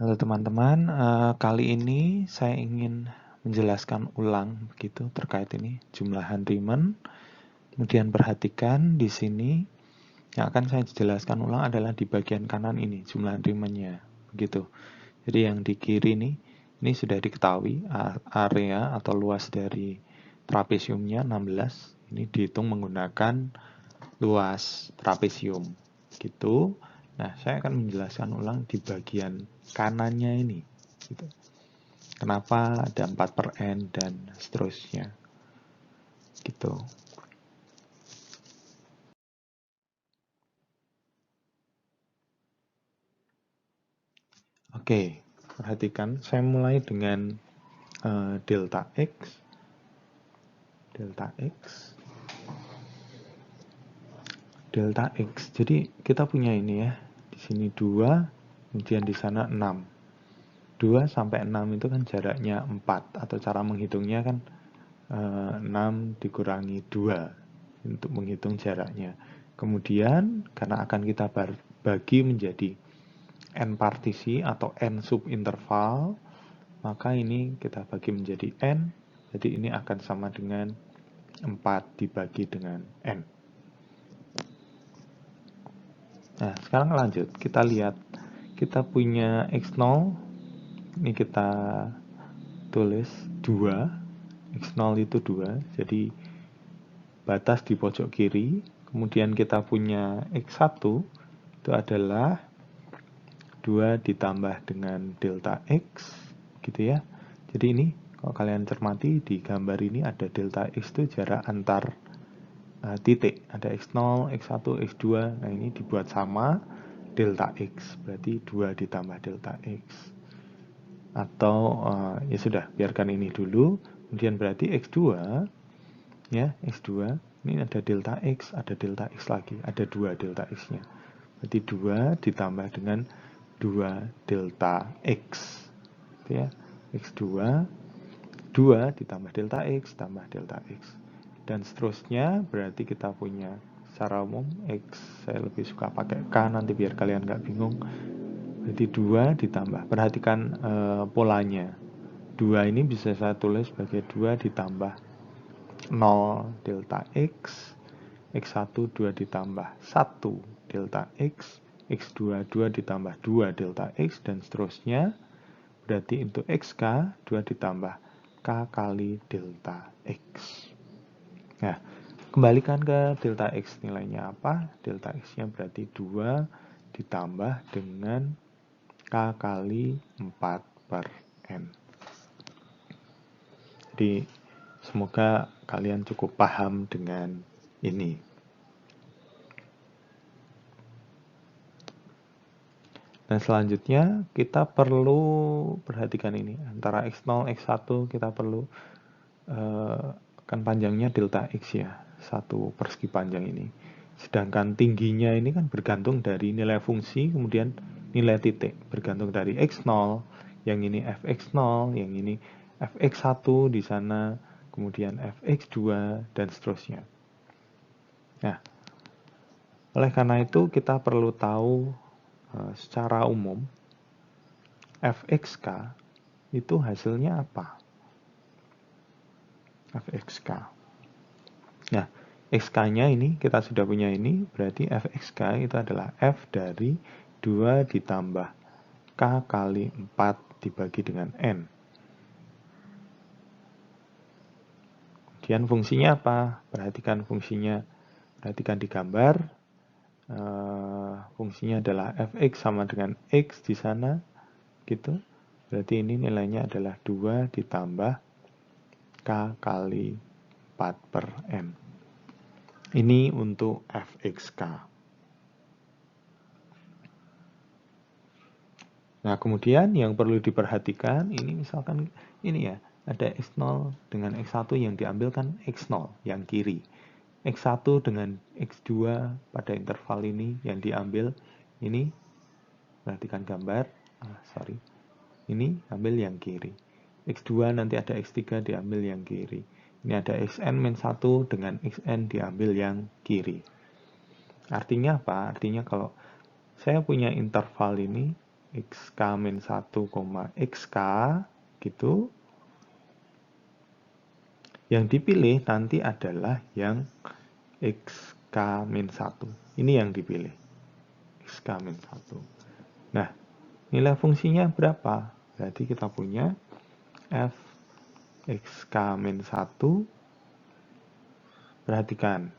Halo teman-teman, kali ini saya ingin menjelaskan ulang begitu terkait ini jumlah Handriman. Kemudian perhatikan di sini yang akan saya jelaskan ulang adalah di bagian kanan ini jumlah Handrimannya begitu. Jadi yang di kiri ini sudah diketahui area atau luas dari trapesiumnya 16. Ini dihitung menggunakan luas trapesium gitu. Nah, saya akan menjelaskan ulang di bagian kanannya ini gitu. Kenapa ada 4/n dan seterusnya gitu. Oke, perhatikan saya mulai dengan delta x. Jadi kita punya ini ya. Di sini 2, kemudian di sana 6. 2 sampai 6 itu kan jaraknya 4, atau cara menghitungnya kan 6 dikurangi 2 untuk menghitung jaraknya. Kemudian karena akan kita bagi menjadi n partisi atau n subinterval, maka ini kita bagi menjadi n, jadi ini akan sama dengan 4 dibagi dengan n. Nah, sekarang lanjut, kita lihat, kita punya x0, ini kita tulis 2, x0 itu 2, jadi batas di pojok kiri. Kemudian kita punya x1 itu adalah 2 ditambah dengan delta x gitu ya. Jadi ini kalau kalian cermati di gambar ini ada delta x itu jarak antar titik, ada x0, x1, x2. Nah, ini dibuat sama delta x, berarti 2 ditambah delta x. Atau ya sudah, biarkan ini dulu. Kemudian berarti x2 ya, x2 ini ada delta x lagi, ada 2 delta x-nya. Berarti 2 ditambah dengan 2 delta x. Gitu ya. X2 2 ditambah delta x tambah delta x. Dan seterusnya, berarti kita punya secara umum x, saya lebih suka pakai k nanti biar kalian nggak bingung. Berarti 2 ditambah, perhatikan polanya. 2 ini bisa saya tulis sebagai 2 ditambah 0 delta x, x1 2 ditambah 1 delta x, x2 2 ditambah 2 delta x, dan seterusnya. Berarti untuk xk 2 ditambah k kali delta x. Nah, kembalikan ke delta x, nilainya apa? Delta x-nya berarti 2 ditambah dengan k kali 4/n. Jadi semoga kalian cukup paham dengan ini. Dan selanjutnya kita perlu perhatikan ini, antara x0, x1 kita perlu kan panjangnya delta x ya, satu persegi panjang ini. Sedangkan tingginya ini kan bergantung dari nilai fungsi, kemudian nilai titik, bergantung dari x0, yang ini fx0, yang ini fx1 di sana, kemudian fx2 dan seterusnya. Nah, oleh karena itu kita perlu tahu secara umum fxk itu hasilnya apa? Fxk. Nah, xk-nya ini kita sudah punya ini, berarti fxk itu adalah f dari 2 ditambah k kali 4 dibagi dengan n. Kemudian fungsinya apa? Perhatikan fungsinya. Perhatikan di gambar. Fungsinya adalah fx sama dengan x di sana. Gitu. Berarti ini nilainya adalah 2 ditambah k kali 4/n. Ini untuk fxk. Nah, kemudian yang perlu diperhatikan, ini misalkan ini ya, ada x0 dengan x1 yang diambil kan x0 yang kiri. x1 dengan x2 pada interval ini yang diambil, ini, perhatikan gambar, ini ambil yang kiri. x2 nanti ada x3 diambil yang kiri. Ini ada xn-1 dengan xn diambil yang kiri. Artinya apa? Artinya kalau saya punya interval ini, xk-1, xk gitu. Yang dipilih nanti adalah yang xk-1. Ini yang dipilih. xk-1. Nah, nilai fungsinya berapa? Berarti kita punya f xk-1. Perhatikan.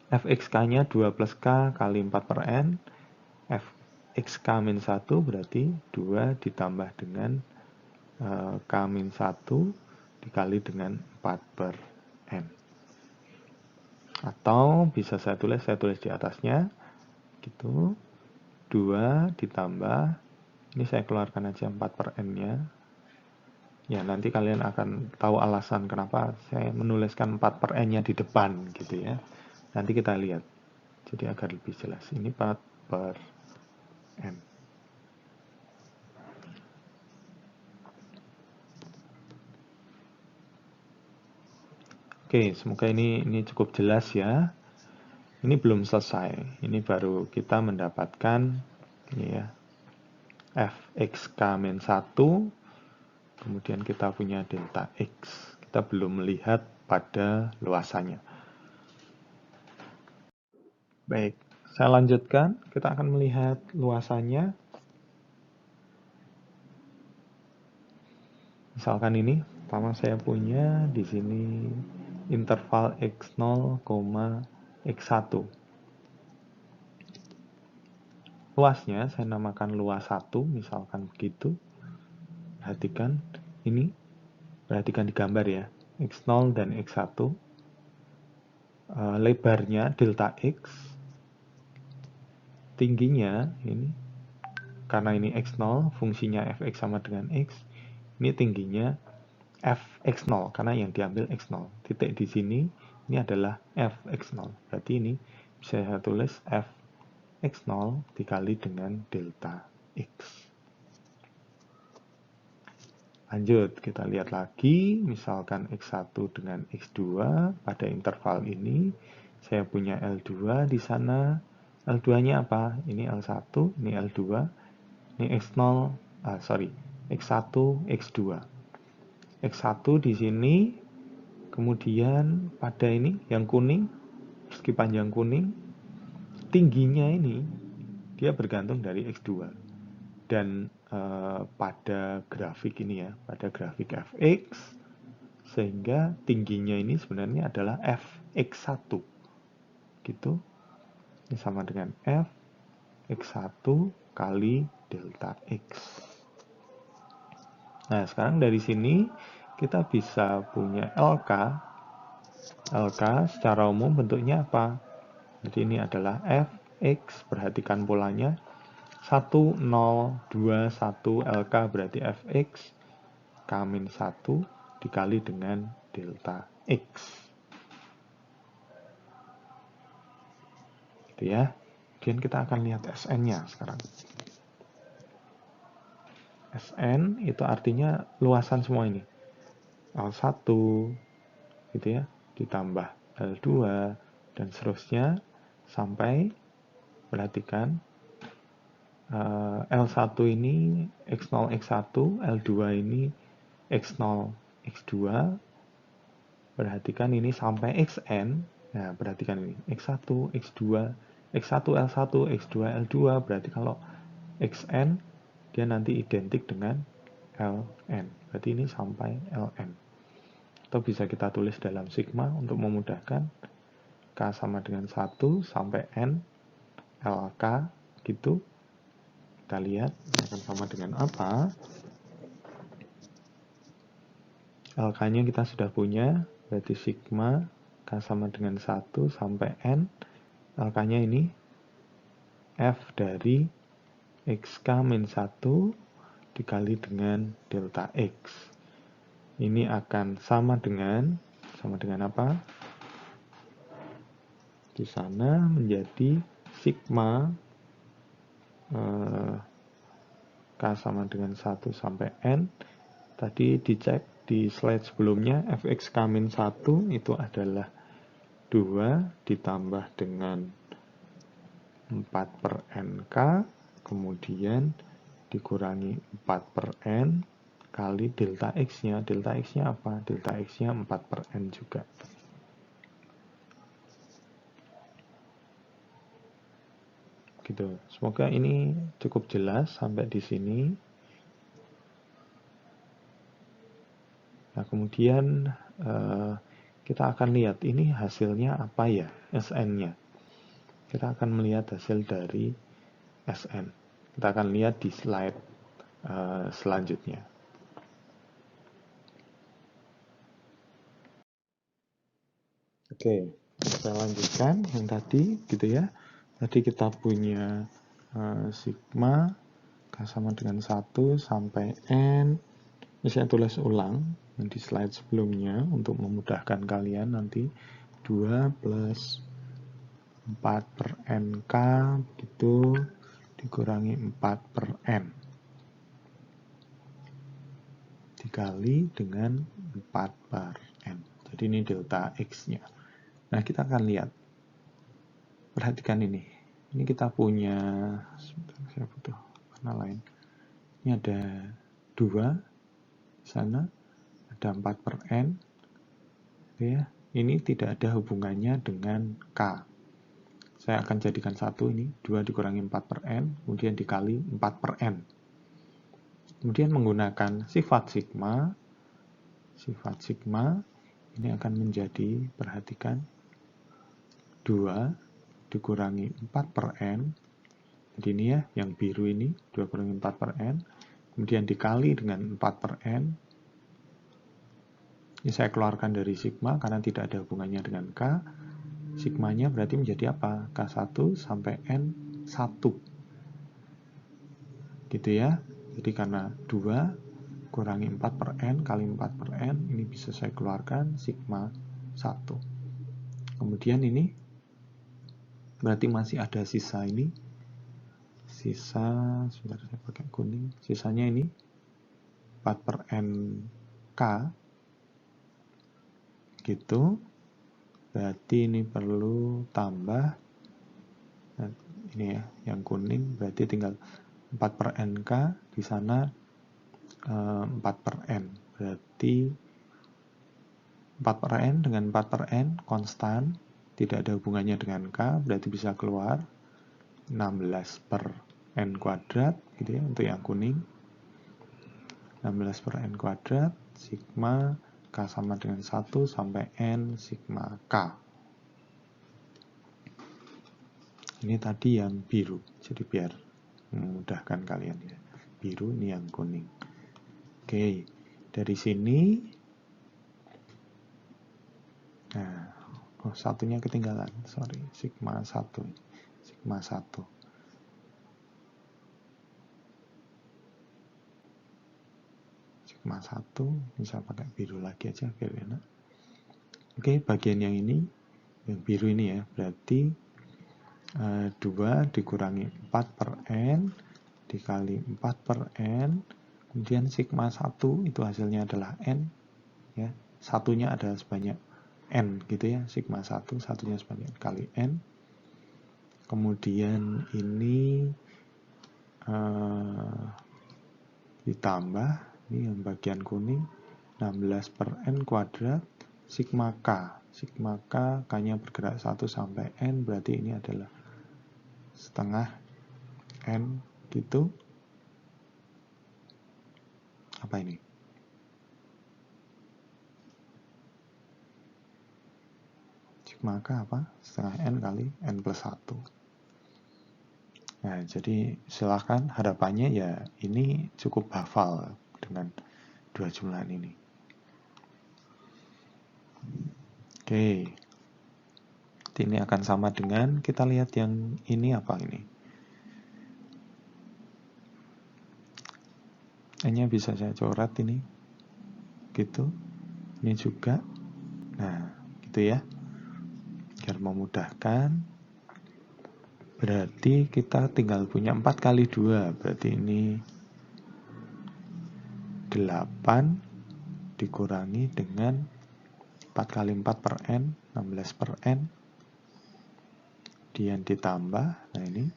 fxk-nya 2 plus k kali 4 per n. fxk-1 berarti 2 ditambah dengan k-1 dikali dengan 4 per n. Atau bisa saya tulis di atasnya gitu. 2 ditambah, ini saya keluarkan aja 4 per n nya. Ya, nanti kalian akan tahu alasan kenapa saya menuliskan 4 per n nya di depan gitu ya. Nanti kita lihat. Jadi agar lebih jelas. Ini 4 per n. Oke, semoga ini cukup jelas ya. Ini belum selesai. Ini baru kita mendapatkan ini ya. fxk-1, kemudian kita punya delta x. Kita belum melihat pada luasannya. Baik, saya lanjutkan. Kita akan melihat luasannya. Misalkan ini, pertama saya punya di sini interval x0, x1. Luasnya saya namakan luas 1, misalkan begitu. Perhatikan ini, perhatikan di gambar ya, x0 dan x1. Lebarnya delta x, tingginya ini, karena ini x0, fungsinya fx sama dengan x, ini tingginya fx0 karena yang diambil x0. Titik di sini ini adalah fx0. Berarti ini bisa saya tulis fx0 dikali dengan delta x. Lanjut, kita lihat lagi, misalkan x1 dengan x2 pada interval ini, saya punya L2 di sana. L2-nya apa? Ini L1, ini L2, ini x0, x1, x2. X1 di sini, kemudian pada ini yang kuning, persegi panjang kuning, tingginya ini dia bergantung dari X2. Dan pada grafik ini ya, pada grafik fx, sehingga tingginya ini sebenarnya adalah fx1. Gitu. Ini sama dengan fx1 kali delta x. Nah, sekarang dari sini kita bisa punya LK. LK secara umum bentuknya apa? Jadi ini adalah fx, perhatikan polanya. 1, 0, 2, 1, LK berarti fx, k-1 dikali dengan delta x. Gitu ya. Kemudian kita akan lihat Sn-nya sekarang. Sn itu artinya luasan semua ini. L1 gitu ya, ditambah L2 dan seterusnya sampai, perhatikan, L1 ini x0 x1, L2 ini x0 x2. Perhatikan ini sampai xn. Nah, perhatikan ini x1 x2 x1 L1 x2 L2, berarti kalau xn dia nanti identik dengan ln. Berarti ini sampai ln. Atau bisa kita tulis dalam sigma untuk memudahkan. K sama dengan 1 sampai N LK gitu. Kita lihat akan sama dengan apa. LK-nya kita sudah punya, berarti sigma K sama dengan 1 sampai N. LK-nya ini F dari XK-1 dikali dengan delta X. Ini akan sama dengan apa? Di sana menjadi sigma K sama dengan 1 sampai N. Tadi dicek di slide sebelumnya, fx-1 itu adalah 2 ditambah dengan 4 per NK, kemudian dikurangi 4 per N kali delta X-nya. Delta X-nya apa? Delta X-nya 4 per N juga. Gitu. Semoga ini cukup jelas sampai di sini. Nah, kemudian kita akan lihat ini hasilnya apa ya, SN-nya. Kita akan melihat hasil dari SN. Kita akan lihat di slide selanjutnya. Oke, kita lanjutkan yang tadi, gitu ya. Tadi kita punya sigma K sama dengan 1 sampai N. Ini saya tulis ulang yang di slide sebelumnya untuk memudahkan kalian nanti. 2 plus 4 per NK gitu dikurangi 4 per N dikali dengan 4 per N. Jadi ini delta X-nya. Nah, kita akan lihat. Perhatikan ini. Ini kita punya, sebentar, saya butuh warna lain. Ini ada 2 di sana, ada 4 per N. Ya, ini tidak ada hubungannya dengan K. Saya akan jadikan 1 ini, 2 dikurangi 4 per N, kemudian dikali 4 per N. Kemudian menggunakan sifat sigma ini akan menjadi, perhatikan, 2 dikurangi 4 per N, jadi ini ya, yang biru ini, 2 kurangi 4 per N, kemudian dikali dengan 4 per N, ini saya keluarkan dari sigma karena tidak ada hubungannya dengan K, sigmanya berarti menjadi apa? K1 sampai N1, gitu ya, jadi karena 2 kurangi 4 per N kali 4 per N, ini bisa saya keluarkan sigma 1. Kemudian ini berarti masih ada sisa ini. Sisa, sebentar saya pakai kuning. Sisanya ini 4 per N K. Gitu. Berarti ini perlu tambah. Nah, ini ya, yang kuning berarti tinggal 4 per NK di sana 4 per N. Berarti 4 per N dengan 4 per N konstan, tidak ada hubungannya dengan K, berarti bisa keluar 16 per N kuadrat, gitu ya, untuk yang kuning. 16 per N kuadrat, sigma K sama dengan 1 sampai N sigma K. Ini tadi yang biru, jadi biar memudahkan kalian ya. Biru, ini yang kuning. Oke, dari sini, nah, oh satunya ketinggalan, sorry, sigma 1. Sigma 1. Sigma 1, bisa pakai biru lagi aja biar enak. Oke, bagian yang ini, yang biru ini ya, berarti 2 dikurangi 4 per N dikali 4 per N, kemudian sigma 1 itu hasilnya adalah N, ya, satunya adalah sebanyak N, gitu ya, sigma 1, satunya sebanyak kali N. Kemudian ini ditambah, ini yang bagian kuning, 16 per N kuadrat, sigma K. Sigma K, K-nya bergerak 1 sampai N, berarti ini adalah setengah N, gitu. Apa ini? Sigma K apa? Setengah N kali N plus 1. Nah, jadi silahkan, harapannya ya ini cukup hafal dengan dua jumlahan ini. Oke. Ini akan sama dengan, kita lihat yang ini apa ini. N-nya bisa saya coret ini. Gitu. Ini juga. Nah, gitu ya. Biar memudahkan. Berarti kita tinggal punya 4 kali 2. Berarti ini 8 dikurangi dengan 4 kali 4 per N, 16 per N. Kemudian ditambah, nah ini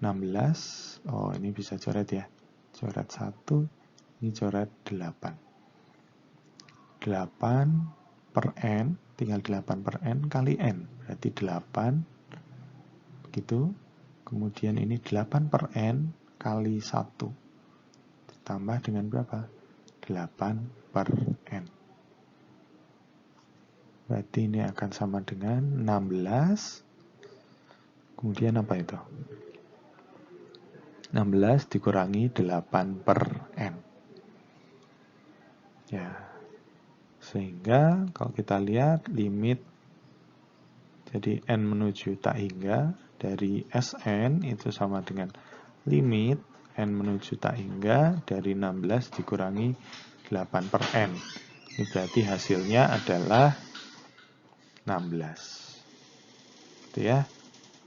16. Oh, ini bisa coret ya. Coret 1, ini coret 8. 8 per n, tinggal 8 per n kali n, berarti 8. Begitu. Kemudian ini 8 per n kali 1. Ditambah dengan berapa? 8 per n. Berarti ini akan sama dengan 16. Kemudian apa itu? 16 dikurangi 8 per n. Ya. Sehingga kalau kita lihat limit, jadi n menuju tak hingga dari Sn itu sama dengan limit n menuju tak hingga dari 16 dikurangi 8 per n. Ini berarti hasilnya adalah 16. Gitu ya.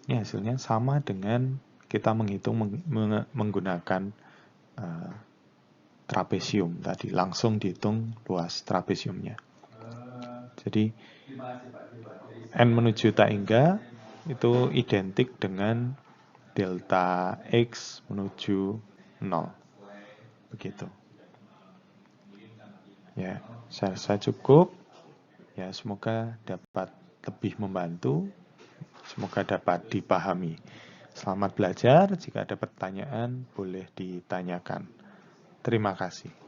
Ini hasilnya sama dengan kita menghitung menggunakan trapesium tadi, langsung dihitung luas trapesiumnya. Jadi n menuju tak hingga itu identik dengan delta x menuju 0. Begitu. Ya, saya rasa cukup. Ya, semoga dapat lebih membantu. Semoga dapat dipahami. Selamat belajar. Jika ada pertanyaan, boleh ditanyakan. Terima kasih.